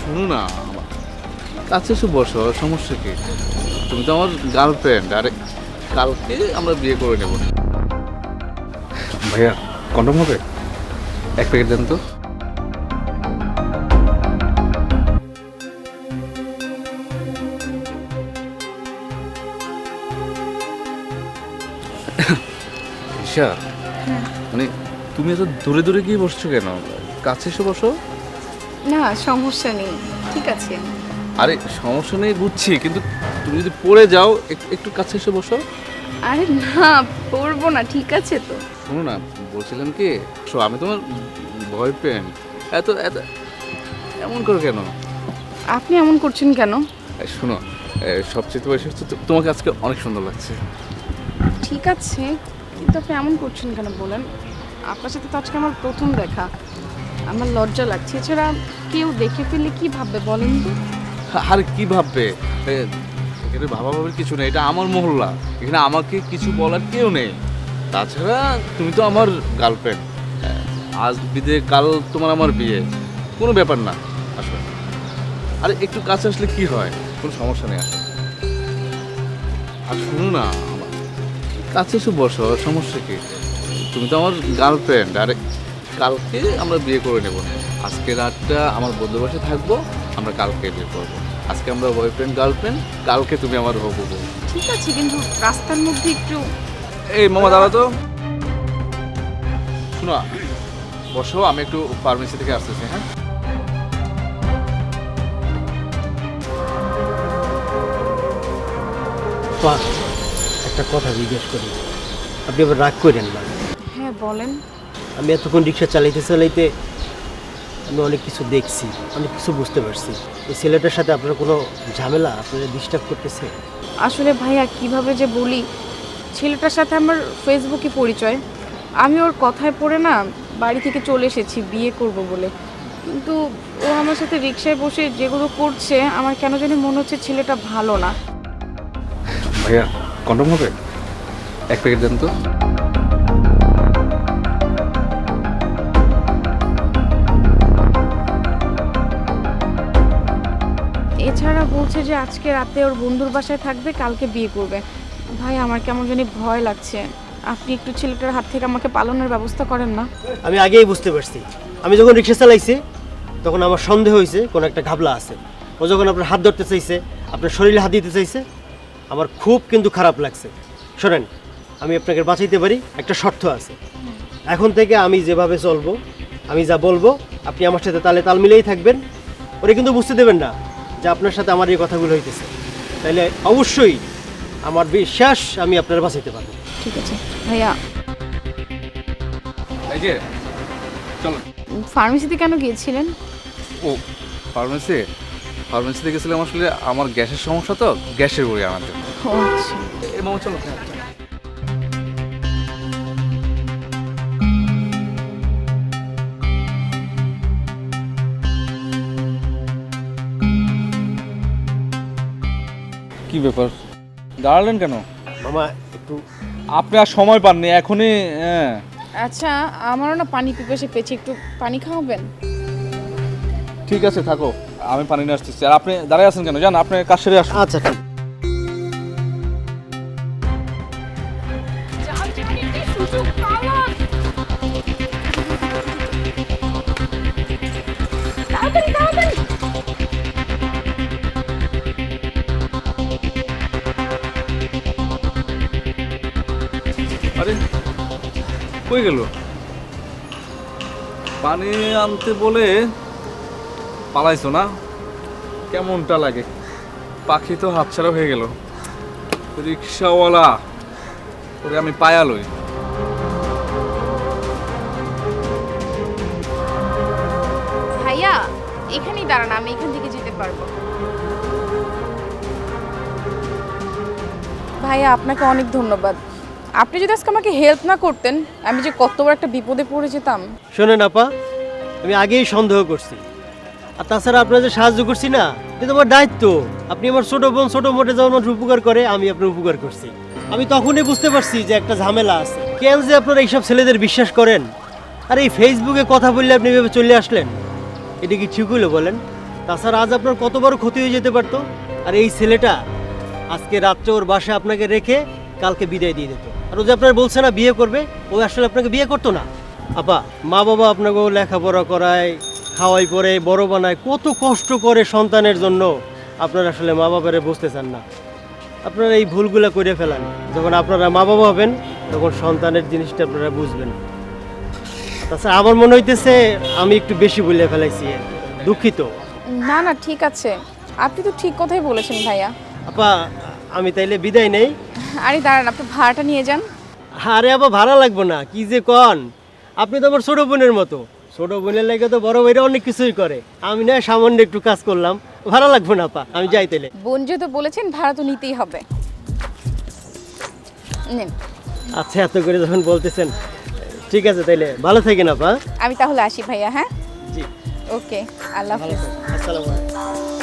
শোনো না, কাছে এসে বসো, সমস্যা কি? তুমি তো আমার গার্লফ্রেন্ড, আরে কালকে আমরা বিয়ে করে নেব। ভাইয়া কন্ডম হবে? এক প্যাকেট দেন তো। ঈশা, মানে তুমি এত দূরে দূরে গিয়ে বসছো কেন? কাছে এসে বসো। না সমস্যা নেই, ঠিক আছে। আরে সমস্যা নেই বুঝছি, কিন্তু তুমি যদি পড়ে যাও একটু কাছে এসে বসো। আরে না, পড়বো না, ঠিক আছে তো। শোনো না, বলছিলাম কি, আমি তোমার বয়ফ্রেন্ড, এত এত এমন করো কেন? আপনি এমন করছেন কেন? শোনো, সবচেয়ে বেশি হচ্ছে তোমাকে আজকে অনেক সুন্দর লাগছে। ঠিক আছে, কিন্তু আপনি এমন করছেন কেন বলেন? আপনার সাথে তো আজকে আমার প্রথম দেখা, আমার লজ্জা লাগছে। এছাড়া কেউ দেখে ফেললে কি ভাববে বলেন তো? আর কি ভাববে? এখানে ভাবা ভাবির কিছু নেই, এটা আমার মহল্লা, এখানে আমাকে কিছু বলার কেউ নেই। তাছাড়া তুমি তো আমার গার্লফ্রেন্ড, আজ বিদে কাল তোমার আমার বিয়ে, কোনো ব্যাপার না। আসলে আরে একটু কাছে আসলে কি হয়, কোনো সমস্যা নেই। আর শুনো না, কাছে এসে বসো, সমস্যা কি? তুমি তো আমার গার্লফ্রেন্ড, আরে কালকে আমরা বিয়ে করে নেব। আজকে রাতটা আমার বন্ধুর বাসায় থাকবো, আমরা কালকে বিয়ে করবো। আজকে আমরা বয়ফ্রেন্ড গার্লফ্রেন্ড, কালকে তুমি আমার হবু বউ। ঠিক আছে, কিন্তু রাস্তার মধ্যে একটু। এই মামা দাঁড়া তো, শোনো, বসো, আমি একটু ফার্মেসি থেকে আসতেছি। হ্যাঁ, একটা কথা জিজ্ঞেস করি, আপনি আবার রাগ করেন না? হ্যাঁ বলেন। আমি এতক্ষণ রিক্সা চালাইতে চালাইতে আমি অনেক কিছু দেখছি, অনেক কিছু বুঝতে পারছি। এই ছেলেটার সাথে আপনার কোনো ঝামেলা আপনারা ডিস্টার্ব করতেছে? আসলে ভাইয়া কিভাবে যে বলি, ছেলেটার সাথে আমার ফেসবুকে পরিচয়। আমি ওর কথায় পড়ে না বাড়ি থেকে চলে এসেছি বিয়ে করব বলে, কিন্তু ও আমার সাথে রিক্সায় বসে যেগুলো করছে আমার কেন জানি মনে হচ্ছে ছেলেটা ভালো না। ভাইয়া কন্ডম হবে? এক প্যাকেট দেন তো। এছাড়া বলছে যে আজকে রাতে ওর বন্ধুর বাসায় থাকবে, কালকে বিয়ে করবে। ভাই আমার কেমন জানি ভয় লাগছে, আপনি একটু ছেলেটার হাত থেকে আমাকে পালানোর ব্যবস্থা করেন না? আমি আগেই বুঝতে পারছি। আমি যখন রিক্সা চালাইছি তখন আমার সন্দেহ হয়েছে কোনো একটা ঘাবলা আছে। ও যখন আপনার হাত ধরতে চাইছে, আপনার শরীরে হাত দিতে চাইছে, আমার খুব কিন্তু খারাপ লাগছে। শোনেন, আমি আপনাকে বাঁচাইতে পারি, একটা শর্ত আছে। এখন থেকে আমি যেভাবে চলবো, আমি যা বলবো, আপনি আমার সাথে তালে তাল মিলেই থাকবেন। ওরে কিন্তু বুঝতে দেবেন না যে আপনার সাথে আমার এই কথাগুলো হইতেছে। তাইলে অবশ্যই আমার বিশ্বাস আমি আপনার বাঁচাইতে পারবো। ঠিক আছে ভাইয়া। এই যে চলো। ফার্মেসিতে কেন গিয়েছিলেন? ও ফার্মেসিতে গেছিলাম, আসলে আমার গ্যাসের সমস্যা, তো গ্যাসের বড়ি আনার জন্য। ও আচ্ছা। এই মামা চলো। কি ব্যাপার, দাঁড়ালেন কেন? মামা একটু আপনি আর সময় পাননি এখনই? হ্যাঁ আচ্ছা, আমারও না পানি পিপাসে পেয়েছে, একটু পানি খাওয়াবেন? ঠিক আছে, থাকো, আমি পানি নিয়ে আসতেছি। আর আপনি দাঁড়ায় আছেন কেন? জান, আপনি কাজ সেরে আসুন। আচ্ছা ঠিক। আরে কই গেল? পানি আনতে বলে পালাইছো না? কেমনটা লাগে? পাখি তো হাতছাড়া হয়ে গেল। রিক্সাওয়ালা, ওরে আমি পায়ালই। ভাইয়া এখানেই দাঁড়ান, আমি এখান থেকে যেতে পারবো। ভাইয়া আপনাকে অনেক ধন্যবাদ। আপনি যদি আজকে আমাকে হেল্প না করতেন, আমি যে কত বড় একটা বিপদে পড়ে যেতাম। শোনেন আপা, আমি আগেই সন্দেহ করছি। আর তাছাড়া আপনার যে সাহায্য করছি না, এটা তোমার দায়িত্ব। আপনি আমার ছোট বোন ছোট মোটে যেমন মানুষ উপকার করে, আমি আপনার উপকার করছি। আমি তখনই বুঝতে পারছি যে একটা ঝামেলা আছে। কেন যে আপনারা এইসব ছেলেদের বিশ্বাস করেন? আর এই ফেসবুকে কথা বললে আপনি এভাবে চলে আসলেন, এটা কি ঠিক হইলো বলেন? তাছাড়া আজ আপনার কত বড় ক্ষতি হয়ে যেতে পারতো। আর এই ছেলেটা আজকে রাত্রে ওর বাসায় আপনাকে রেখে কালকে বিদায় দিয়ে দিত। আর ও যে আপনার বলছে না বিয়ে করবে, ও আসলে আপনাকে বিয়ে করতো না। আপা, মা বাবা আপনাকে লেখাপড়া করায়, খাওয়াই পরে বড় বানায়, কত কষ্ট করে সন্তানের জন্য। আপনারা আসলে মা বাবারে বুঝতে চান না। আপনারা এই ভুলগুলো করে ফেলান। যখন আপনারা মা বাবা হবেন তখন সন্তানের জিনিসটা আপনারা বুঝবেন। তাছাড়া আমার মনে হইতেছে আমি একটু বেশি বলে ফেলাইছি, দুঃখিত। না না ঠিক আছে, আপনি তো ঠিক কথাই বলেছেন ভাইয়া। আপা, আমি তাইলে বিদায় নেই। আরে দাঁড়ান, আপনি ভাড়াটা নিয়ে যান। আরে আপা, ভাড়া লাগবে না, কি যে কন। আপনি তো আমার ছোট বোনের মতো। ছোট বোনের লাগে তো বড় ভাইরা অনেক কিছুই করে। আমি না সামান্য একটু কাজ করলাম, ভাড়া লাগবে না আপা, আমি যাই তাইলে। বোন যেহেতু বলেছেন ভাড়া তো নিতেই হবে। নিন। আচ্ছা, এত করে যখন বলতেছেন, ঠিক আছে তাইলে, ভালো থাকেন আপা। আমি তাহলে আসি ভাইয়া। হ্যাঁ, জি, ওকে, আল্লাহ ভালো হাফেজ। থাকেন। আসসালামু আলাইকুম।